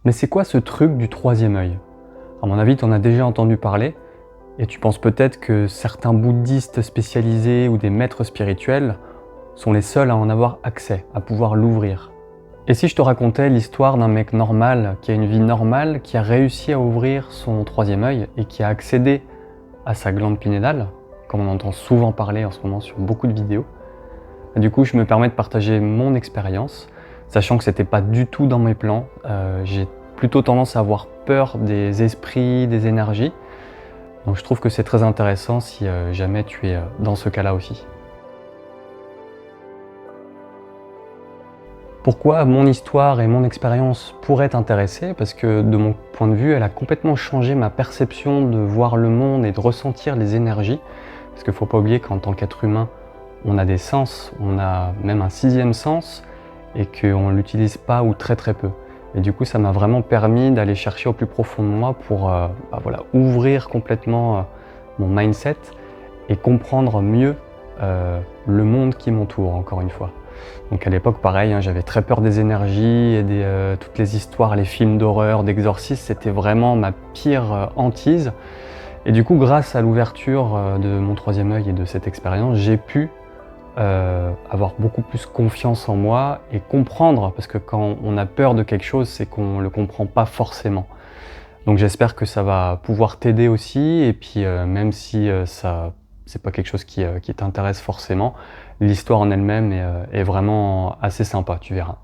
Mais c'est quoi ce truc du troisième œil? À mon avis, tu en as déjà entendu parler, et tu penses peut-être que certains bouddhistes spécialisés ou des maîtres spirituels sont les seuls à en avoir accès, à pouvoir l'ouvrir. Et si je te racontais l'histoire d'un mec normal, qui a une vie normale, qui a réussi à ouvrir son troisième œil et qui a accédé à sa glande pinéale, comme on entend souvent parler en ce moment sur beaucoup de vidéos. Du coup, je me permets de partager mon expérience, sachant que c'était pas du tout dans mes plans. J'ai plutôt tendance à avoir peur des esprits, des énergies. Donc je trouve que c'est très intéressant si jamais tu es dans ce cas-là aussi. Pourquoi mon histoire et mon expérience pourraient t'intéresser? Parce que de mon point de vue, elle a complètement changé ma perception de voir le monde et de ressentir les énergies. Parce qu'il ne faut pas oublier qu'en tant qu'être humain, on a des sens, on a même un sixième sens, et qu'on ne l'utilise pas ou très très peu. Et du coup, ça m'a vraiment permis d'aller chercher au plus profond de moi pour ouvrir complètement mon mindset et comprendre mieux le monde qui m'entoure, encore une fois. Donc à l'époque, pareil, j'avais très peur des énergies et toutes les histoires, les films d'horreur, d'exorcisme, c'était vraiment ma pire hantise. Et du coup, grâce à l'ouverture de mon troisième œil et de cette expérience, j'ai pu avoir beaucoup plus confiance en moi et comprendre, parce que quand on a peur de quelque chose, c'est qu'on ne le comprend pas forcément. Donc j'espère que ça va pouvoir t'aider aussi, et puis même si c'est pas quelque chose qui t'intéresse forcément, l'histoire en elle-même est vraiment assez sympa, tu verras.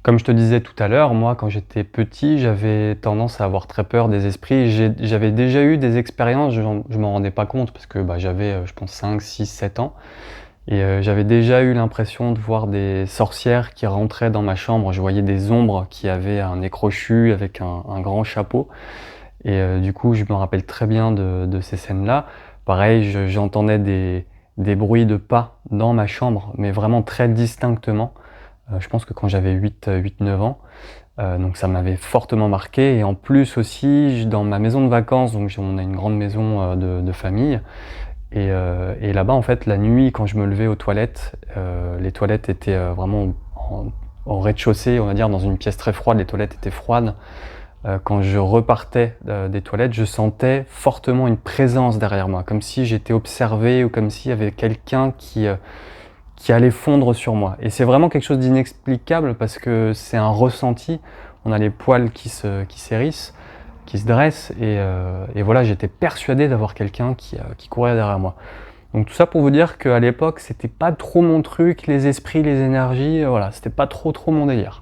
Comme je te disais tout à l'heure, moi quand j'étais petit, j'avais tendance à avoir très peur des esprits. J'avais déjà eu des expériences, je m'en rendais pas compte parce que j'avais je pense 5, 6, 7 ans. Et j'avais déjà eu l'impression de voir des sorcières qui rentraient dans ma chambre. Je voyais des ombres qui avaient un nez crochu avec un grand chapeau. Et du coup, je me rappelle très bien de ces scènes-là. Pareil, j'entendais des bruits de pas dans ma chambre, mais vraiment très distinctement. Je pense que quand j'avais 8-9 ans. Donc ça m'avait fortement marqué. Et en plus aussi, dans ma maison de vacances, donc on a une grande maison de famille, et là-bas, en fait, la nuit, quand je me levais aux toilettes, les toilettes étaient vraiment au rez-de-chaussée, on va dire, dans une pièce très froide. Les toilettes étaient froides. Quand je repartais des toilettes, je sentais fortement une présence derrière moi, comme si j'étais observé ou comme s'il y avait quelqu'un qui allait fondre sur moi. Et c'est vraiment quelque chose d'inexplicable parce que c'est un ressenti. On a les poils qui s'hérissent, qui se dressent, et voilà, j'étais persuadé d'avoir quelqu'un qui courait derrière moi. Donc tout ça pour vous dire qu'à l'époque, c'était pas trop mon truc, les esprits, les énergies, voilà, c'était pas trop mon délire.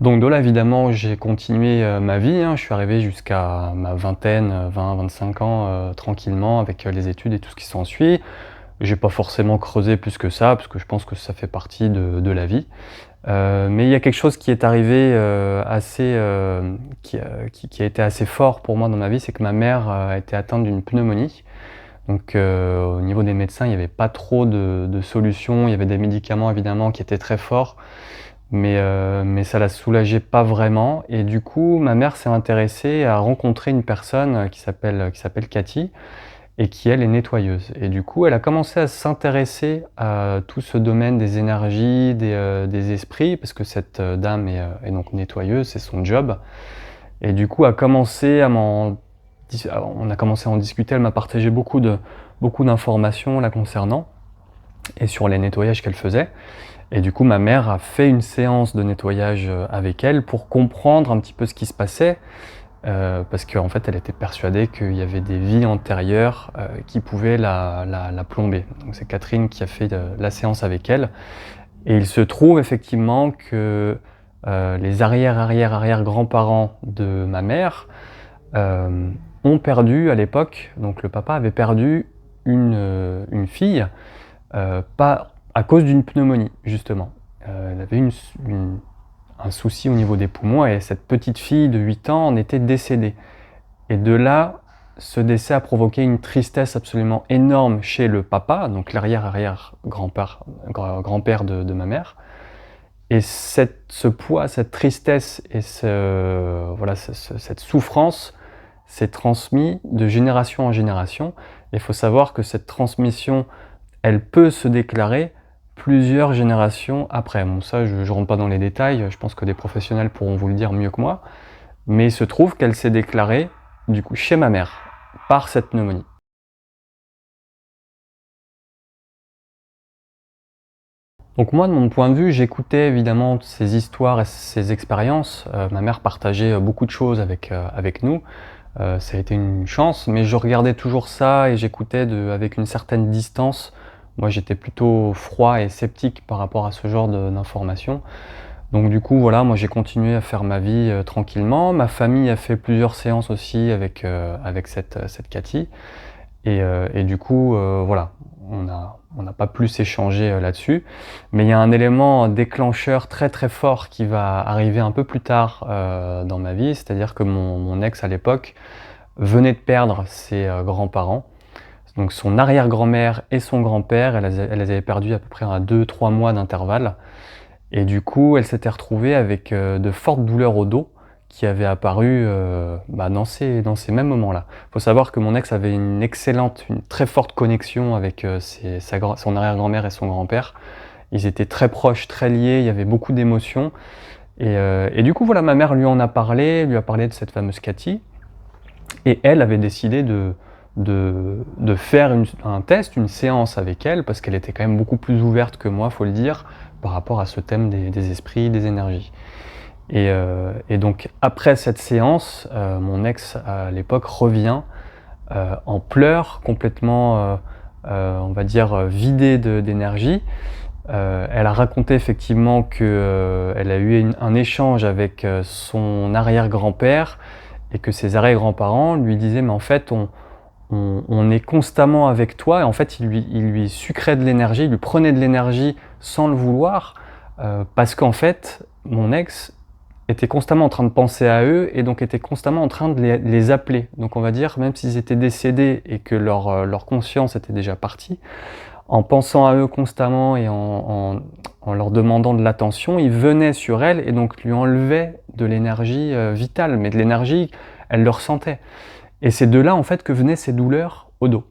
Donc de là, évidemment, j'ai continué ma vie, je suis arrivé jusqu'à ma vingtaine, 20-25 ans, tranquillement avec les études et tout ce qui s'ensuit. J'ai pas forcément creusé plus que ça, parce que je pense que ça fait partie de la vie. Mais il y a quelque chose qui est arrivé qui a été assez fort pour moi dans ma vie, c'est que ma mère a été atteinte d'une pneumonie. Donc au niveau des médecins, il n'y avait pas trop de solutions. Il y avait des médicaments évidemment qui étaient très forts, mais ça la soulageait pas vraiment. Et du coup, ma mère s'est intéressée à rencontrer une personne qui s'appelle Cathy, et qui elle est nettoyeuse. Et du coup, elle a commencé à s'intéresser à tout ce domaine des énergies, des esprits, parce que cette dame est donc nettoyeuse, c'est son job. Et du coup, on a commencé à en discuter, elle m'a partagé beaucoup d'informations la concernant, et sur les nettoyages qu'elle faisait. Et du coup, ma mère a fait une séance de nettoyage avec elle pour comprendre un petit peu ce qui se passait. Parce qu'en fait, elle était persuadée qu'il y avait des vies antérieures qui pouvaient la plomber. Donc c'est Catherine qui a fait la séance avec elle. Et il se trouve effectivement que les arrière-arrière-arrière-grands-parents de ma mère ont perdu à l'époque, donc le papa avait perdu une fille, pas à cause d'une pneumonie, justement. Elle avait un souci au niveau des poumons, et cette petite fille de 8 ans en était décédée. Et de là, ce décès a provoqué une tristesse absolument énorme chez le papa, donc l'arrière-arrière-grand-père de ma mère. Et ce poids, cette tristesse et cette souffrance, c'est transmis de génération en génération. Il faut savoir que cette transmission, elle peut se déclarer plusieurs générations après. Bon, ça, je ne rentre pas dans les détails, je pense que des professionnels pourront vous le dire mieux que moi, mais il se trouve qu'elle s'est déclarée, du coup, chez ma mère, par cette pneumonie. Donc moi, de mon point de vue, j'écoutais évidemment ces histoires et ces expériences. Ma mère partageait beaucoup de choses avec nous. Ça a été une chance, mais je regardais toujours ça et j'écoutais avec une certaine distance. Moi, j'étais plutôt froid et sceptique par rapport à ce genre d'informations. Donc du coup, voilà, moi j'ai continué à faire ma vie tranquillement. Ma famille a fait plusieurs séances aussi avec cette Cathy. Et du coup, voilà, on n'a pas plus échangé là-dessus. Mais il y a un élément déclencheur très très fort qui va arriver un peu plus tard dans ma vie, c'est-à-dire que mon ex à l'époque venait de perdre ses grands-parents. Donc son arrière-grand-mère et son grand-père, elle les avait perdus à peu près à 2-3 mois d'intervalle. Et du coup, elle s'était retrouvée avec de fortes douleurs au dos qui avaient apparu dans ces mêmes moments-là. Il faut savoir que mon ex avait une très forte connexion avec son arrière-grand-mère et son grand-père. Ils étaient très proches, très liés, il y avait beaucoup d'émotions. Et du coup, voilà, ma mère lui en a parlé, lui a parlé de cette fameuse Cathy. Et elle avait décidé de faire un test, une séance avec elle, parce qu'elle était quand même beaucoup plus ouverte que moi, faut le dire, par rapport à ce thème des esprits, des énergies. Et donc après cette séance, mon ex à l'époque revient en pleurs, complètement, on va dire, vidée d'énergie. Elle a raconté effectivement qu'elle a eu un échange avec son arrière-grand-père et que ses arrière-grands-parents lui disaient mais en fait on est constamment avec toi, et en fait il lui sucrait de l'énergie, il lui prenait de l'énergie sans le vouloir, parce qu'en fait mon ex était constamment en train de penser à eux et donc était constamment en train de les appeler. Donc on va dire, même s'ils étaient décédés et que leur conscience était déjà partie, en pensant à eux constamment et en leur demandant de l'attention, il venait sur elle et donc lui enlevait de l'énergie vitale, mais de l'énergie, elle le ressentait. Et c'est de là en fait que venaient ces douleurs au dos.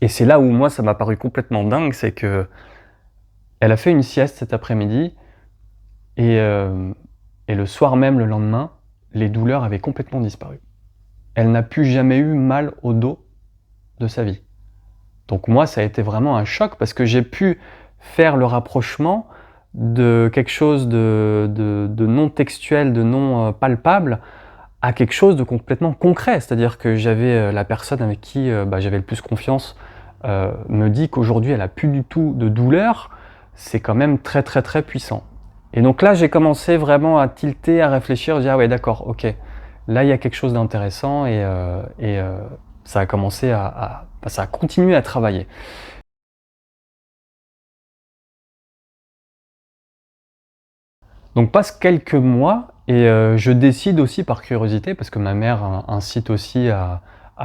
Et c'est là où moi ça m'a paru complètement dingue, c'est que elle a fait une sieste cet après-midi et, euh, et le soir même, le lendemain, les douleurs avaient complètement disparu. Elle n'a plus jamais eu mal au dos de sa vie. Donc moi, ça a été vraiment un choc parce que j'ai pu faire le rapprochement de quelque chose de non textuel, de non palpable, à quelque chose de complètement concret. C'est-à-dire que j'avais la personne avec qui j'avais le plus confiance me dit qu'aujourd'hui elle a plus du tout de douleur. C'est quand même très très très puissant. Et donc là, j'ai commencé vraiment à tilter, à réfléchir, à dire ah ouais d'accord, ok, là il y a quelque chose d'intéressant et ça a commencé ça a continué à travailler. Donc passent quelques mois et je décide aussi par curiosité, parce que ma mère incite aussi à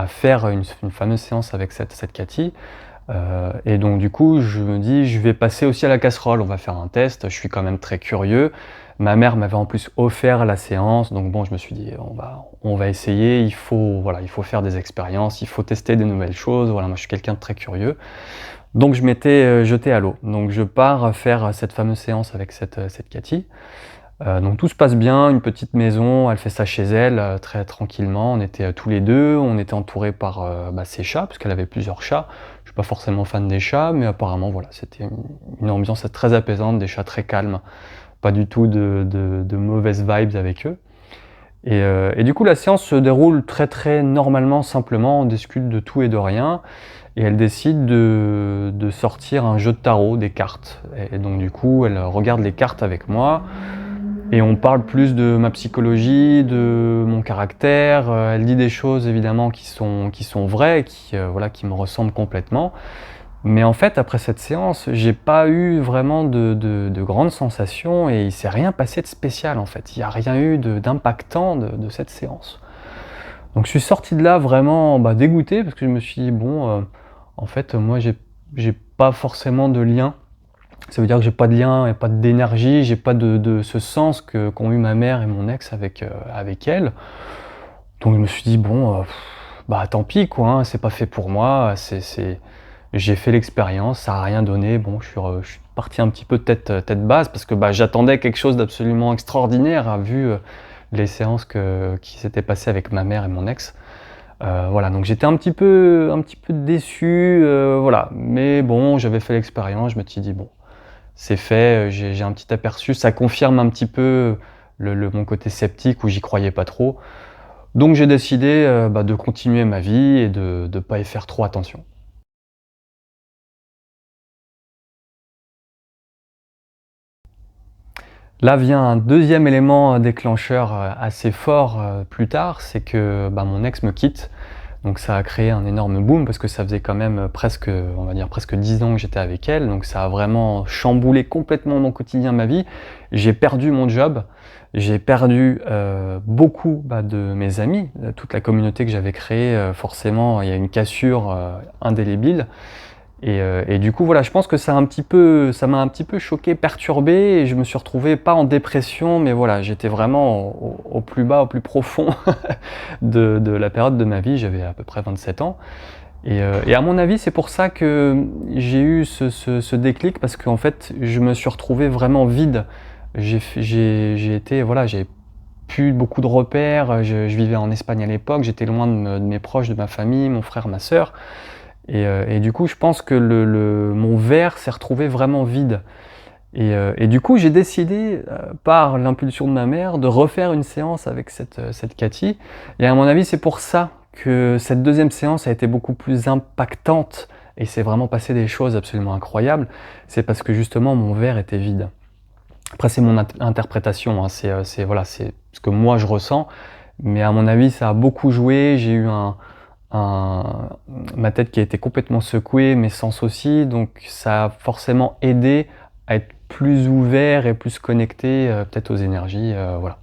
faire une fameuse séance avec cette Cathy. Et donc du coup, je me dis: «Je vais passer aussi à la casserole, on va faire un test». Je suis quand même très curieux. Ma mère m'avait en plus offert la séance, donc bon, je me suis dit: «On va essayer, voilà, il faut faire des expériences, il faut tester des nouvelles choses». Voilà, moi je suis quelqu'un de très curieux. Donc je m'étais, jeté à l'eau. Donc je pars faire cette fameuse séance avec cette Cathy. Donc tout se passe bien, une petite maison, elle fait ça chez elle, très tranquillement. On était tous les deux, on était entourés par ses chats, parce qu'elle avait plusieurs chats. Je suis pas forcément fan des chats, mais apparemment voilà, c'était une ambiance très apaisante, des chats très calmes, pas du tout de mauvaises vibes avec eux. Et du coup la séance se déroule très très normalement, simplement, on discute de tout et de rien, et elle décide de sortir un jeu de tarot, des cartes. Et donc du coup elle regarde les cartes avec moi, et on parle plus de ma psychologie, de mon caractère. Elle dit des choses évidemment qui sont vraies, voilà, qui me ressemblent complètement. Mais en fait, après cette séance, j'ai pas eu vraiment de grandes sensations et il s'est rien passé de spécial en fait. Il n'y a rien eu d'impactant de cette séance. Donc je suis sorti de là vraiment dégoûté, parce que je me suis dit bon, en fait moi j'ai pas forcément de lien. Ça veut dire que j'ai pas de lien et pas d'énergie, j'ai pas de ce sens qu'ont eu ma mère et mon ex avec elle. Donc je me suis dit: «Bon, bah, tant pis quoi, hein, c'est pas fait pour moi, c'est j'ai fait l'expérience, ça a rien donné». Bon, je suis parti un petit peu tête basse parce que, bah, j'attendais quelque chose d'absolument extraordinaire, vu, les séances qui s'étaient passées avec ma mère et mon ex. Voilà, donc j'étais un petit peu déçu, voilà. Mais bon, j'avais fait l'expérience, je me suis dit: «Bon, c'est fait, j'ai un petit aperçu». Ça confirme un petit peu mon côté sceptique où j'y croyais pas trop. Donc j'ai décidé, bah, de continuer ma vie et de pas y faire trop attention. Là vient un deuxième élément, déclencheur, assez fort, plus tard, c'est que, bah, mon ex me quitte. Donc ça a créé un énorme boom parce que ça faisait quand même, presque, on va dire presque 10 ans que j'étais avec elle, donc ça a vraiment chamboulé complètement mon quotidien, ma vie. J'ai perdu mon job, j'ai perdu, beaucoup, bah, de mes amis, toute la communauté que j'avais créée, forcément il y a une cassure, indélébile. Et du coup, voilà, je pense que ça m'a un petit peu choqué, perturbé, et je me suis retrouvé pas en dépression, mais voilà, j'étais vraiment au plus bas, au plus profond de la période de ma vie. J'avais à peu près 27 ans, et à mon avis, c'est pour ça que j'ai eu ce déclic, parce qu'en fait, je me suis retrouvé vraiment vide. J'ai été, voilà, j'avais plus beaucoup de repères, je vivais en Espagne à l'époque, j'étais loin de mes proches, de ma famille, mon frère, ma sœur. Et du coup, je pense que mon verre s'est retrouvé vraiment vide. Et du coup, j'ai décidé, par l'impulsion de ma mère, de refaire une séance avec cette Cathy. Et à mon avis, c'est pour ça que cette deuxième séance a été beaucoup plus impactante et s'est vraiment passé des choses absolument incroyables. C'est parce que justement mon verre était vide. Après, c'est mon interprétation, hein, voilà, c'est ce que moi je ressens, mais à mon avis, ça a beaucoup joué. J'ai eu un ma tête qui a été complètement secouée, mes sens aussi, donc ça a forcément aidé à être plus ouvert et plus connecté, peut-être aux énergies, voilà.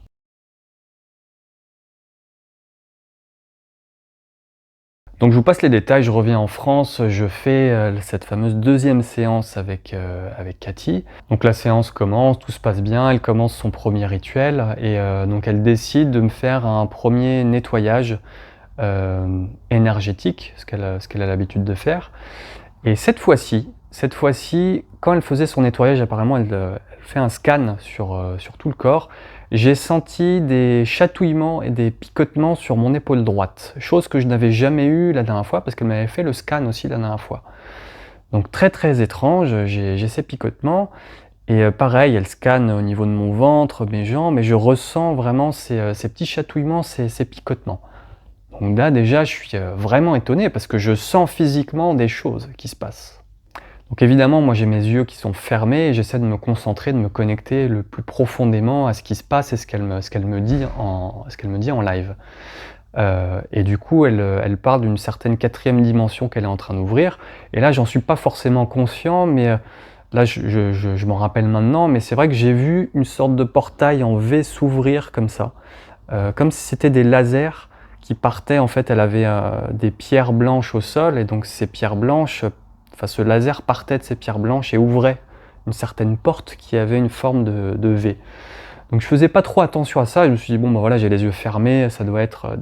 Donc je vous passe les détails, je reviens en France, je fais, cette fameuse deuxième séance avec Cathy. Donc la séance commence, tout se passe bien, elle commence son premier rituel, et donc elle décide de me faire un premier nettoyage, énergétique, ce qu'elle a l'habitude de faire. Et cette fois-ci, quand elle faisait son nettoyage, apparemment elle fait un scan sur tout le corps. J'ai senti des chatouillements et des picotements sur mon épaule droite, chose que je n'avais jamais eue la dernière fois parce qu'elle m'avait fait le scan aussi la dernière fois. Donc très, très étrange, j'ai ces picotements, et pareil, elle scanne au niveau de mon ventre, mes jambes, et je ressens vraiment ces petits chatouillements, ces picotements. Donc là déjà, je suis, vraiment étonné parce que je sens physiquement des choses qui se passent. Donc évidemment, moi j'ai mes yeux qui sont fermés et j'essaie de me concentrer, de me connecter le plus profondément à ce qui se passe et ce qu'elle me dit en live. Et du coup, elle parle d'une certaine quatrième dimension qu'elle est en train d'ouvrir, et là j'en suis pas forcément conscient, mais là je m'en rappelle maintenant, mais c'est vrai que j'ai vu une sorte de portail en V s'ouvrir comme ça, comme si c'était des lasers qui partaient. En fait, elle avait, des pierres blanches au sol, et donc ces pierres blanches, enfin ce laser partait de ces pierres blanches et ouvrait une certaine porte qui avait une forme de V. Donc je faisais pas trop attention à ça, je me suis dit: «Bon, bah, voilà, j'ai les yeux fermés, ça doit être,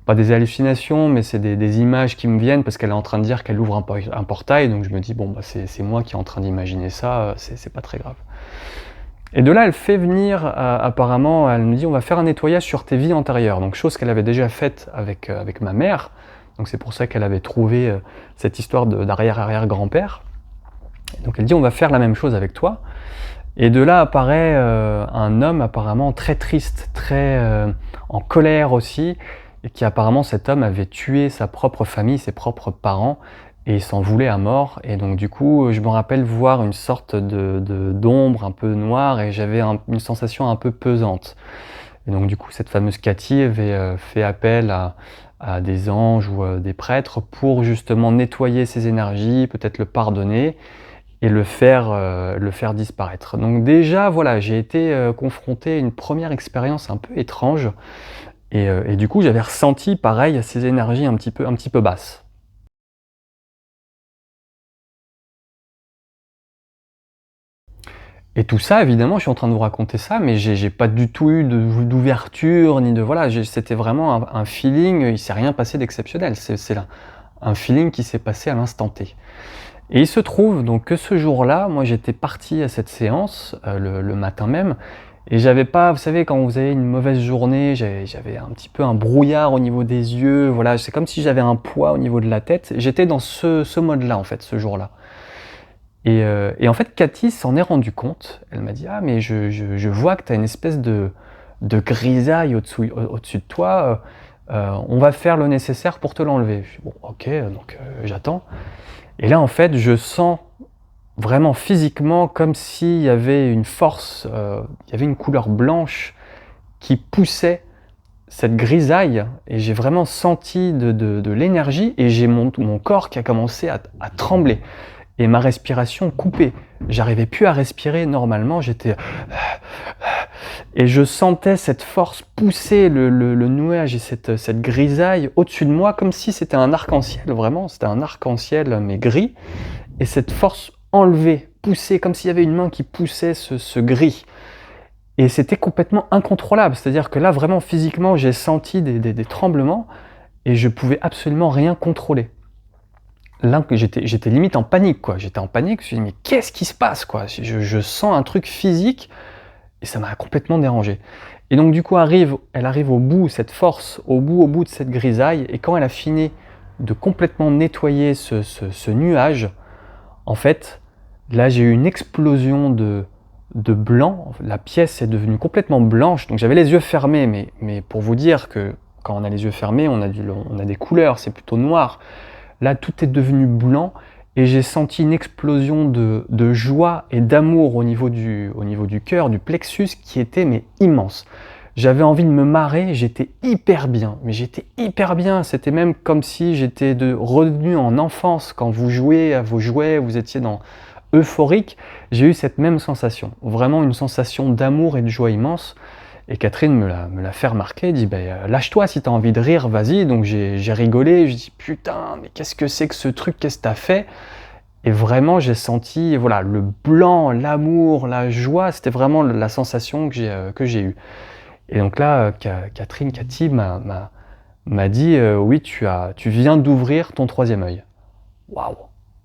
pas des hallucinations, mais c'est des images qui me viennent», parce qu'elle est en train de dire qu'elle ouvre un portail, donc je me dis: «Bon, bah, c'est moi qui est en train d'imaginer ça, c'est pas très grave». Et de là, elle fait venir, apparemment, elle me dit: «On va faire un nettoyage sur tes vies antérieures». Donc chose qu'elle avait déjà faite avec ma mère, donc c'est pour ça qu'elle avait trouvé, cette histoire d'arrière-arrière-grand-père. Donc elle dit: «On va faire la même chose avec toi». Et de là apparaît, un homme apparemment très triste, très, en colère aussi, et qui apparemment, cet homme avait tué sa propre famille, ses propres parents, et il s'en voulait à mort. Et donc du coup, je me rappelle voir une sorte d'ombre un peu noire, et j'avais une sensation un peu pesante. Et donc du coup, cette fameuse Cathy avait, fait appel à des anges ou, des prêtres pour justement nettoyer ses énergies, peut-être le pardonner et le faire disparaître. Donc déjà, voilà, j'ai été, confronté à une première expérience un peu étrange, et du coup, j'avais ressenti pareil ces énergies un petit peu basses. Et tout ça, évidemment, je suis en train de vous raconter ça, mais j'ai pas du tout eu d'ouverture, ni de voilà, c'était vraiment un feeling, il s'est rien passé d'exceptionnel. C'est là, un feeling qui s'est passé à l'instant T. Et il se trouve donc que ce jour-là, moi j'étais parti à cette séance, le matin même, et j'avais pas, vous savez, quand vous avez une mauvaise journée, j'avais un petit peu un brouillard au niveau des yeux, voilà, c'est comme si j'avais un poids au niveau de la tête. J'étais dans ce mode-là, en fait, ce jour-là. Et en fait, Cathy s'en est rendue compte. Elle m'a dit: «Ah mais je vois que tu as une espèce de grisaille au-dessus de toi, on va faire le nécessaire pour te l'enlever». Je dis: «Bon OK», donc j'attends. Et là, en fait, je sens vraiment physiquement comme s'il y avait une force, il y avait une couleur blanche qui poussait cette grisaille, et j'ai vraiment senti de l'énergie, et j'ai mon corps qui a commencé à trembler. Et ma respiration coupée. J'arrivais plus à respirer normalement, j'étais et je sentais cette force pousser le nuage et cette grisaille au-dessus de moi, comme si c'était un arc-en-ciel, vraiment, c'était un arc-en-ciel mais gris, et cette force enlever, pousser, comme s'il y avait une main qui poussait ce gris. Et c'était complètement incontrôlable, c'est-à-dire que là, vraiment physiquement, j'ai senti des tremblements, et je pouvais absolument rien contrôler. Là, que j'étais limite en panique, quoi. J'étais en panique, je me suis dit: «Mais qu'est-ce qui se passe, quoi?» Je sens un truc physique, et ça m'a complètement dérangé. Et donc du coup, elle arrive au bout, cette force, au bout de cette grisaille, et quand elle a fini de complètement nettoyer ce nuage, en fait, là, j'ai eu une explosion de blanc. La pièce est devenue complètement blanche, donc j'avais les yeux fermés, mais pour vous dire que quand on a les yeux fermés, on a des couleurs, c'est plutôt noir. Là, tout est devenu blanc, et j'ai senti une explosion de joie et d'amour au niveau du cœur, du plexus, qui était mais immense. J'avais envie de me marrer, j'étais hyper bien, mais j'étais hyper bien. C'était même comme si j'étais revenu en enfance. Quand vous jouez à vos jouets, vous étiez euphorique. J'ai eu cette même sensation, vraiment une sensation d'amour et de joie immense. Et Catherine me l'a fait remarquer, elle dit: «Ben, lâche-toi, si tu as envie de rire, vas-y». Donc j'ai rigolé, je dis: «Putain, mais qu'est-ce que c'est que ce truc? Qu'est-ce que tu as fait?» Et vraiment, j'ai senti, voilà, le blanc, l'amour, la joie, c'était vraiment la sensation que j'ai eue. Et donc là, Cathy m'a dit: «Oui, tu viens d'ouvrir ton troisième œil». Waouh!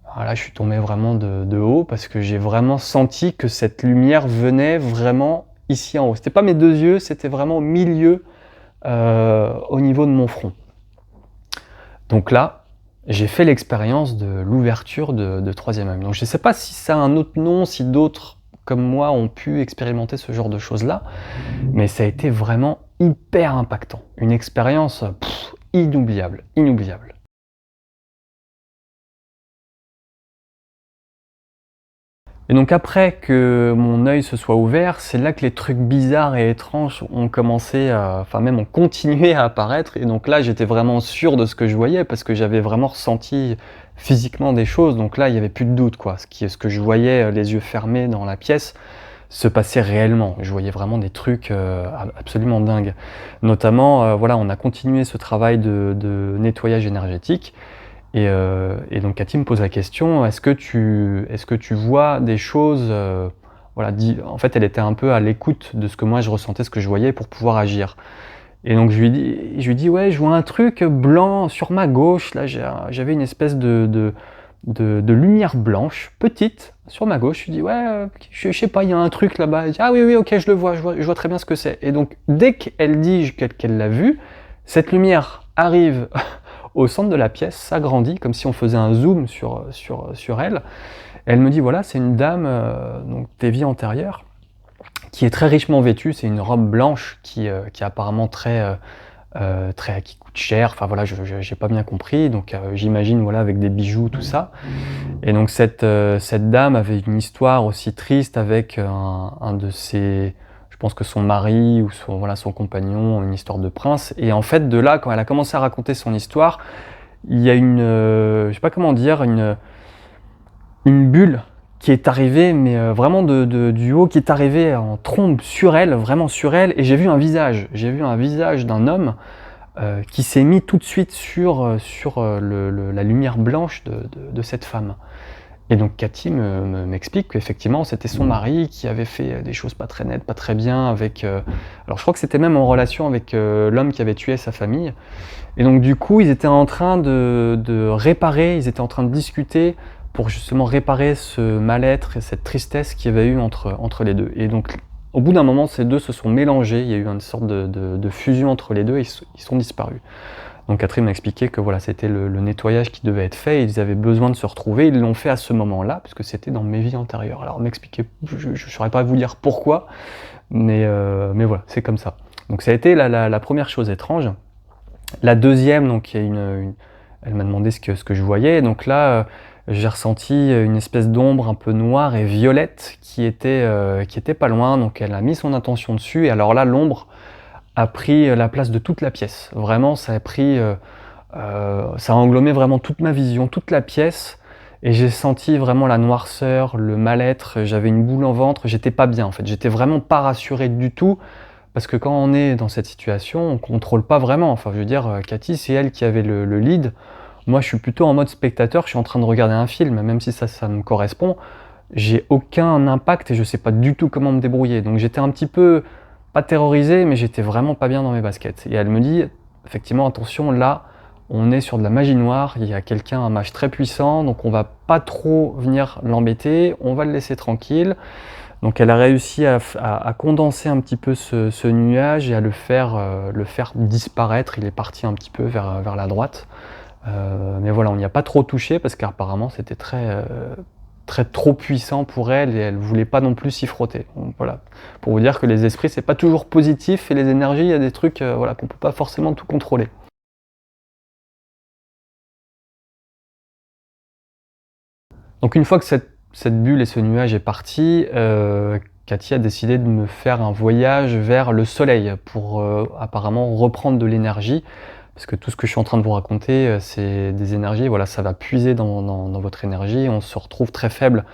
Alors là, je suis tombé vraiment de haut, parce que j'ai vraiment senti que cette lumière venait vraiment ici en haut. C'était pas mes deux yeux, c'était vraiment au milieu, au niveau de mon front. Donc là, j'ai fait l'expérience de l'ouverture de troisième œil. Donc je ne sais pas si ça a un autre nom, si d'autres comme moi ont pu expérimenter ce genre de choses-là, mais ça a été vraiment hyper impactant. Une expérience inoubliable, inoubliable. Et donc après que mon œil se soit ouvert, c'est là que les trucs bizarres et étranges ont commencé enfin même ont continué à apparaître, et donc là j'étais vraiment sûr de ce que je voyais, parce que j'avais vraiment ressenti physiquement des choses, donc là il y avait plus de doute, quoi. Ce que je voyais, les yeux fermés dans la pièce, se passait réellement. Je voyais vraiment des trucs absolument dingues. Notamment, voilà, on a continué ce travail de nettoyage énergétique. Et donc Cathy me pose la question: «Est-ce que tu vois des choses?» Voilà, en fait, elle était un peu à l'écoute de ce que moi je ressentais, ce que je voyais, pour pouvoir agir. Et donc je lui dis: «Ouais, je vois un truc blanc sur ma gauche, là, j'avais une espèce de lumière blanche, petite, sur ma gauche». Je lui dis: «Ouais, je sais pas, il y a un truc là-bas». Elle dit: «Ah oui, oui, OK, je le vois, je vois très bien ce que c'est». Et donc dès qu'elle dit qu'elle l'a vu, cette lumière arrive au centre de la pièce, s'agrandit comme si on faisait un zoom sur elle. Elle me dit: «Voilà, c'est une dame, donc des vies antérieures, qui est très richement vêtue». C'est une robe blanche qui est apparemment qui coûte cher. Enfin voilà, j'ai pas bien compris, donc j'imagine, voilà, avec des bijoux, tout ça. Et donc cette dame avait une histoire aussi triste avec un de ses, je pense que son mari ou son compagnon, une histoire de prince. Et en fait, de là, quand elle a commencé à raconter son histoire, il y a je sais pas comment dire, une bulle qui est arrivée, mais vraiment du haut, qui est arrivée en trombe sur elle, vraiment sur elle, et j'ai vu un visage. J'ai vu un visage d'un homme qui s'est mis tout de suite sur la lumière blanche de cette femme. Et donc Cathy m'explique qu'effectivement c'était son mari qui avait fait des choses pas très nettes, pas très bien avec... alors je crois que c'était même en relation avec l'homme qui avait tué sa famille. Et donc du coup ils étaient en train de réparer, ils étaient en train de discuter pour justement réparer ce mal-être et cette tristesse qu'il y avait eu entre les deux. Et donc au bout d'un moment ces deux se sont mélangés, il y a eu une sorte de fusion entre les deux et ils sont disparus. Donc Catherine m'a expliqué que voilà, c'était le nettoyage qui devait être fait, ils avaient besoin de se retrouver, ils l'ont fait à ce moment-là, puisque c'était dans mes vies antérieures. Alors m'expliquer, je ne saurais pas vous dire pourquoi, mais voilà, c'est comme ça. Donc ça a été la première chose étrange. La deuxième, donc il y a elle m'a demandé ce que je voyais, donc là j'ai ressenti une espèce d'ombre un peu noire et violette qui était pas loin, donc elle a mis son attention dessus, et alors là l'ombre a pris la place de toute la pièce. Vraiment, ça a pris, ça a englobé vraiment toute ma vision, toute la pièce, et j'ai senti vraiment la noirceur, le mal-être, j'avais une boule au ventre, j'étais pas bien en fait, j'étais vraiment pas rassuré du tout, parce que quand on est dans cette situation, on contrôle pas vraiment. Enfin, je veux dire, Cathy, c'est elle qui avait le lead. Moi, je suis plutôt en mode spectateur, je suis en train de regarder un film, même si ça me correspond. J'ai aucun impact et je sais pas du tout comment me débrouiller. Donc j'étais un petit peu, pas terrorisé, mais j'étais vraiment pas bien dans mes baskets. Et elle me dit, effectivement, attention, là, on est sur de la magie noire, il y a quelqu'un, un mage très puissant, donc on va pas trop venir l'embêter, on va le laisser tranquille. Donc elle a réussi à condenser un petit peu ce nuage et à le faire disparaître. Il est parti un petit peu vers la droite. Mais voilà, on n'y a pas trop touché parce qu'apparemment c'était très trop puissant pour elle et elle voulait pas non plus s'y frotter. Donc, voilà, pour vous dire que les esprits c'est pas toujours positif et les énergies, il y a des trucs voilà, qu'on peut pas forcément tout contrôler. Donc une fois que cette bulle et ce nuage est parti, Cathy a décidé de me faire un voyage vers le soleil pour apparemment reprendre de l'énergie. Parce que tout ce que je suis en train de vous raconter, c'est des énergies, voilà, ça va puiser dans votre énergie, on se retrouve très faible.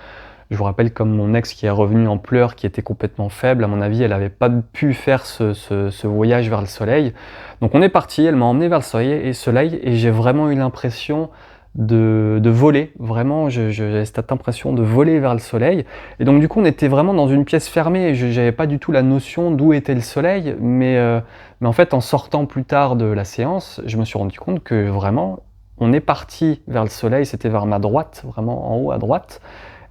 Je vous rappelle comme mon ex qui est revenu en pleurs, qui était complètement faible, à mon avis, elle n'avait pas pu faire ce voyage vers le soleil. Donc on est parti, elle m'a emmené vers le soleil et j'ai vraiment eu l'impression de voler, vraiment, j'avais cette impression de voler vers le soleil. Et donc du coup, on était vraiment dans une pièce fermée, et je n'avais pas du tout la notion d'où était le soleil, mais en fait, en sortant plus tard de la séance, je me suis rendu compte que vraiment, on est parti vers le soleil, c'était vers ma droite, vraiment en haut à droite,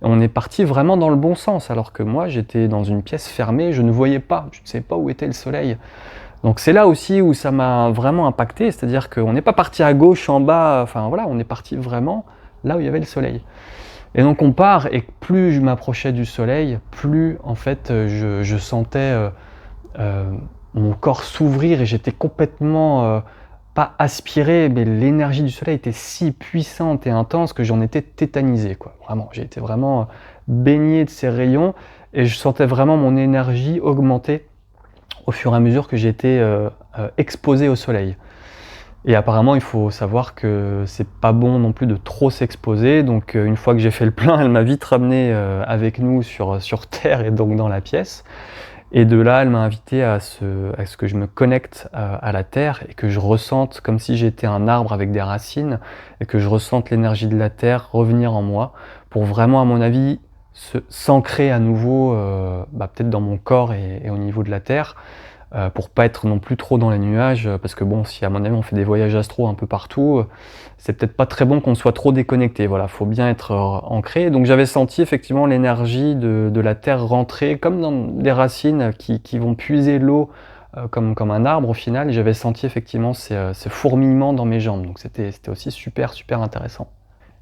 et on est parti vraiment dans le bon sens, alors que moi, j'étais dans une pièce fermée, je ne voyais pas, je ne savais pas où était le soleil. Donc c'est là aussi où ça m'a vraiment impacté, c'est-à-dire qu'on n'est pas parti à gauche, en bas, enfin voilà, on est parti vraiment là où il y avait le soleil. Et donc on part, et plus je m'approchais du soleil, plus en fait je sentais mon corps s'ouvrir et j'étais complètement, pas aspiré, mais l'énergie du soleil était si puissante et intense que j'en étais tétanisé, quoi. Vraiment, j'ai été vraiment baigné de ces rayons et je sentais vraiment mon énergie augmenter au fur et à mesure que j'étais exposé au soleil. Et apparemment, il faut savoir que c'est pas bon non plus de trop s'exposer. Donc, une fois que j'ai fait le plein, elle m'a vite ramené avec nous sur Terre et donc dans la pièce. Et de là, elle m'a invité à ce que je me connecte à la Terre et que je ressente comme si j'étais un arbre avec des racines et que je ressente l'énergie de la Terre revenir en moi pour vraiment, à mon avis, s'ancrer à nouveau, peut-être dans mon corps et au niveau de la Terre, pour pas être non plus trop dans les nuages, parce que bon, si à mon avis on fait des voyages astro un peu partout, c'est peut-être pas très bon qu'on soit trop déconnecté. Voilà, faut bien être ancré. Donc j'avais senti effectivement l'énergie de la terre rentrer, comme dans des racines qui vont puiser l'eau comme un arbre au final. Et j'avais senti effectivement ces fourmillements dans mes jambes. Donc c'était aussi super intéressant.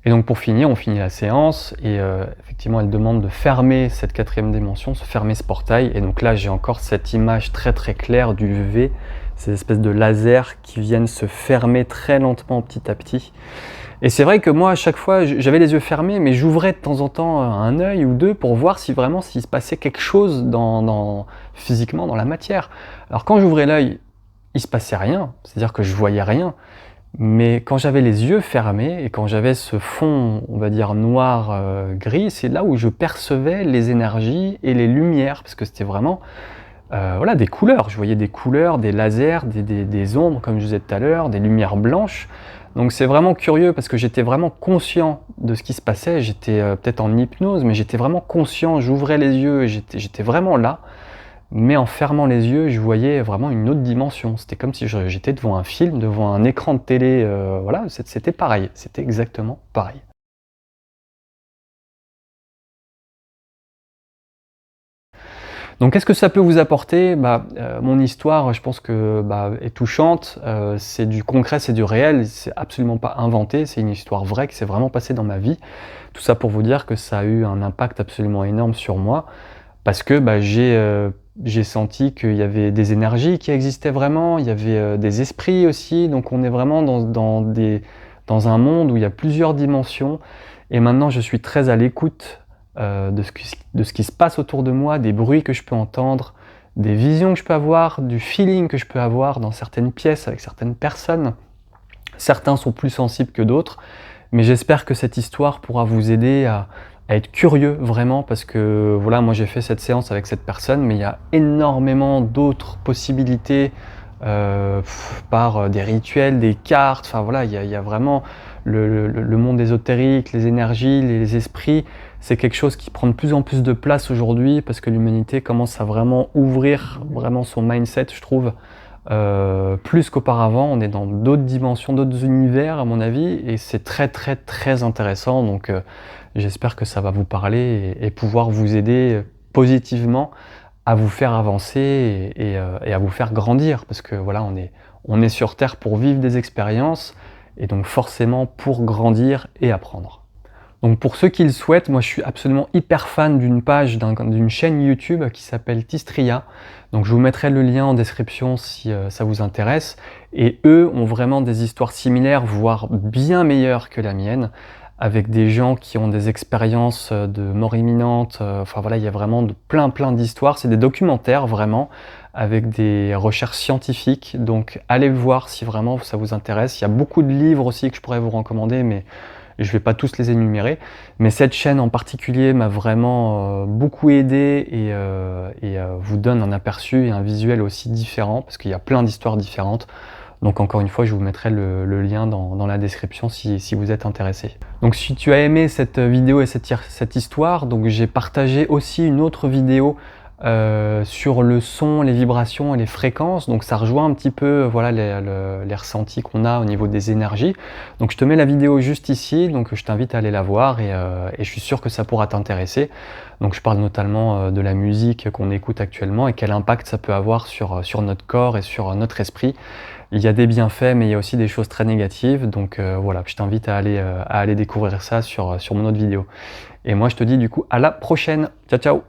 Et donc pour finir, on finit la séance et effectivement elle demande de fermer cette quatrième dimension, se fermer ce portail. Et donc là j'ai encore cette image très claire du V, ces espèces de lasers qui viennent se fermer très lentement petit à petit. Et c'est vrai que moi à chaque fois j'avais les yeux fermés, mais j'ouvrais de temps en temps un œil ou deux pour voir si vraiment s'il se passait quelque chose physiquement dans la matière. Alors quand j'ouvrais l'œil, il se passait rien, c'est-à-dire que je voyais rien. Mais quand j'avais les yeux fermés et quand j'avais ce fond, on va dire noir, gris, c'est là où je percevais les énergies et les lumières, parce que c'était vraiment voilà, des couleurs. Je voyais des couleurs, des lasers, des ombres, comme je disais tout à l'heure, des lumières blanches. Donc c'est vraiment curieux parce que j'étais vraiment conscient de ce qui se passait. J'étais, peut-être en hypnose, mais j'étais vraiment conscient. J'ouvrais les yeux et j'étais vraiment là. Mais en fermant les yeux, je voyais vraiment une autre dimension. C'était comme si j'étais devant un film, devant un écran de télé, voilà, c'était pareil, c'était exactement pareil. Donc qu'est-ce que ça peut vous apporter? Mon histoire, je pense que, est touchante, c'est du concret, c'est du réel, c'est absolument pas inventé, c'est une histoire vraie qui s'est vraiment passée dans ma vie. Tout ça pour vous dire que ça a eu un impact absolument énorme sur moi parce que, j'ai senti qu'il y avait des énergies qui existaient vraiment, il y avait, des esprits aussi, donc on est vraiment dans un monde où il y a plusieurs dimensions et maintenant je suis très à l'écoute, de ce qui se passe autour de moi, des bruits que je peux entendre, des visions que je peux avoir, du feeling que je peux avoir dans certaines pièces avec certaines personnes. Certains sont plus sensibles que d'autres, mais j'espère que cette histoire pourra vous aider à être curieux vraiment parce que voilà, moi j'ai fait cette séance avec cette personne, mais il y a énormément d'autres possibilités par des rituels, des cartes, enfin voilà, il y a vraiment le monde ésotérique, les énergies, les esprits, c'est quelque chose qui prend de plus en plus de place aujourd'hui parce que l'humanité commence à vraiment ouvrir vraiment son mindset, je trouve, plus qu'auparavant. On est dans d'autres dimensions, d'autres univers à mon avis et c'est très, très, très intéressant donc j'espère que ça va vous parler et pouvoir vous aider, positivement à vous faire avancer et à vous faire grandir parce que voilà, on est sur terre pour vivre des expériences et donc forcément pour grandir et apprendre. Donc pour ceux qui le souhaitent, moi je suis absolument hyper fan d'une page, d'une chaîne YouTube qui s'appelle Tistria. Donc je vous mettrai le lien en description si ça vous intéresse. Et eux ont vraiment des histoires similaires, voire bien meilleures que la mienne, avec des gens qui ont des expériences de mort imminente. Enfin voilà, il y a vraiment plein d'histoires. C'est des documentaires vraiment, avec des recherches scientifiques. Donc allez le voir si vraiment ça vous intéresse. Il y a beaucoup de livres aussi que je pourrais vous recommander, mais je ne vais pas tous les énumérer, mais cette chaîne en particulier m'a vraiment beaucoup aidé et vous donne un aperçu et un visuel aussi différent, parce qu'il y a plein d'histoires différentes. Donc encore une fois, je vous mettrai le lien dans la description si vous êtes intéressé. Donc si tu as aimé cette vidéo et cette histoire, donc j'ai partagé aussi une autre vidéo sur le son, les vibrations et les fréquences, donc ça rejoint un petit peu voilà, les ressentis qu'on a au niveau des énergies. Donc je te mets la vidéo juste ici, donc je t'invite à aller la voir et je suis sûr que ça pourra t'intéresser. Donc je parle notamment de la musique qu'on écoute actuellement et quel impact ça peut avoir sur notre corps et sur notre esprit. Il y a des bienfaits, mais il y a aussi des choses très négatives, donc voilà, je t'invite à aller découvrir ça sur mon autre vidéo. Et moi je te dis du coup à la prochaine, ciao ciao!